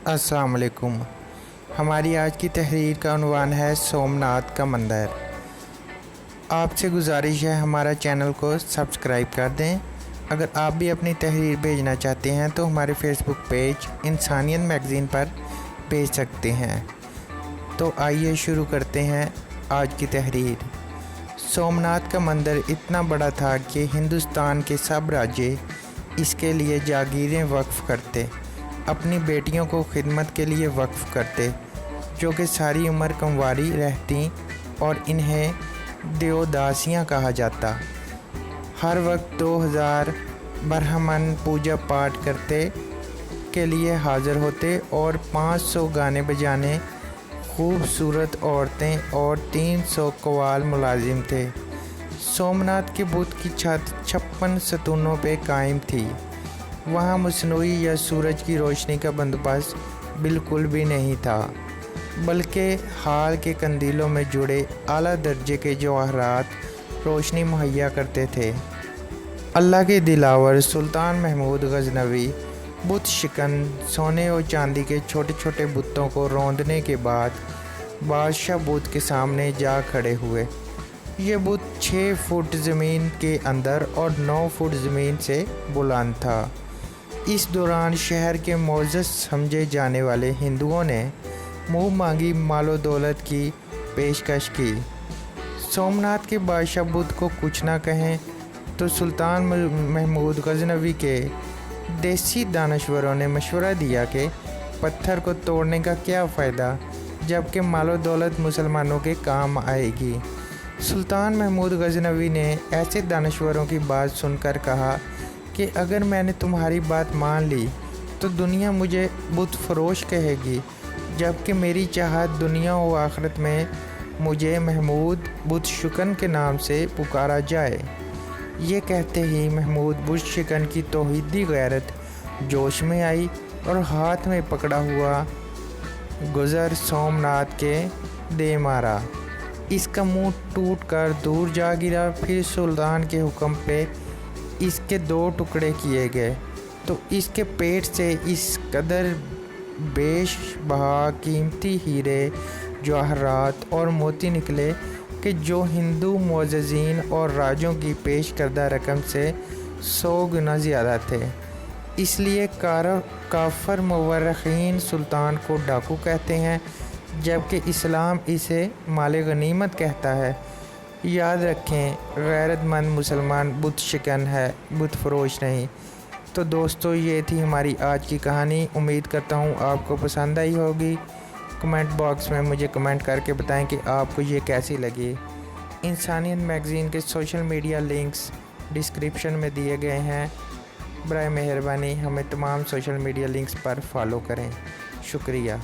अस्सलाम वालेकुम। हमारी आज की तहरीर का उन्वान है सोमनाथ का मंदिर। आपसे गुजारिश है हमारा चैनल को सब्सक्राइब कर दें। अगर आप भी अपनी तहरीर भेजना चाहते हैं तो हमारे फेसबुक पेज इंसानियत मैगज़ीन पर भेज सकते हैं। तो आइए शुरू करते हैं आज की तहरीर। सोमनाथ का मंदिर इतना बड़ा था कि हिंदुस्तान के सब राज्य इसके लिए जागीरें वक्फ़ करते, अपनी बेटियों को खिदमत के लिए वक्फ़ करते, जो कि सारी उम्र कंवारी रहती और इन्हें देवदासियाँ कहा जाता। हर वक्त 2000 ब्राह्मण पूजा पाठ करते के लिए हाज़िर होते और 500 गाने बजाने खूबसूरत औरतें और 300 कव्वाल मुलाजिम थे। सोमनाथ के बुत की छत 56 सतूनों पे कायम थी। वहाँ मसनूई या सूरज की रोशनी का बंदोबस्त बिल्कुल भी नहीं था, बल्कि हाल के कंदीलों में जुड़े आला दर्जे के जवाहरात रोशनी मुहैया करते थे। अल्लाह के दिलावर सुल्तान महमूद गजनवी बुत शिकन सोने और चांदी के छोटे छोटे बुतों को रौंदने के बाद बादशाह बुत के सामने जा खड़े हुए। ये बुत 6 फुट ज़मीन के अंदर और 9 फुट ज़मीन से बुलंद था। इस दौरान शहर के मोअज़्ज़ज़ समझे जाने वाले हिंदुओं ने मुँह मांगी मालो दौलत की पेशकश की। सोमनाथ के बादशाह बुत को कुछ ना कहें तो सुल्तान महमूद गजनवी के देसी दानश्वरों ने मशवरा दिया कि पत्थर को तोड़ने का क्या फ़ायदा, जबकि मालो दौलत मुसलमानों के काम आएगी। सुल्तान महमूद गजनवी ने ऐसे दानश्वरों की बात सुनकर कहा कि अगर मैंने तुम्हारी बात मान ली तो दुनिया मुझे बुत फरोश कहेगी, जबकि मेरी चाहत दुनिया व आखिरत में मुझे महमूद बुत शिकन के नाम से पुकारा जाए। ये कहते ही महमूद बुत शिकन की तौहीदी गैरत जोश में आई और हाथ में पकड़ा हुआ गुज़र सोमनाथ के दे मारा। इसका मुंह टूट कर दूर जा गिरा। फिर सुल्तान के हुक्म पे इसके 2 टुकड़े किए गए तो इसके पेट से इस कदर बेश बहा कीमती हीरे जवाहरात और मोती निकले कि जो हिंदू मुअज़्ज़ज़ीन और राजों की पेश करदा रकम से 100 गुना ज़्यादा थे। इसलिए काफ़र मुवर्रिख़ीन सुल्तान को डाकू कहते हैं, जबकि इस्लाम इसे माल गनीमत कहता है। याद रखें, गैरतमंद मुसलमान बुत शिकन है, बुत फरोश नहीं। तो दोस्तों, ये थी हमारी आज की कहानी। उम्मीद करता हूँ आपको पसंद आई होगी। कमेंट बॉक्स में मुझे कमेंट करके बताएं कि आपको ये कैसी लगी। इंसानियत मैगज़ीन के सोशल मीडिया लिंक्स डिस्क्रिप्शन में दिए गए हैं। बराए मेहरबानी हमें तमाम सोशल मीडिया लिंक्स पर फॉलो करें। शुक्रिया।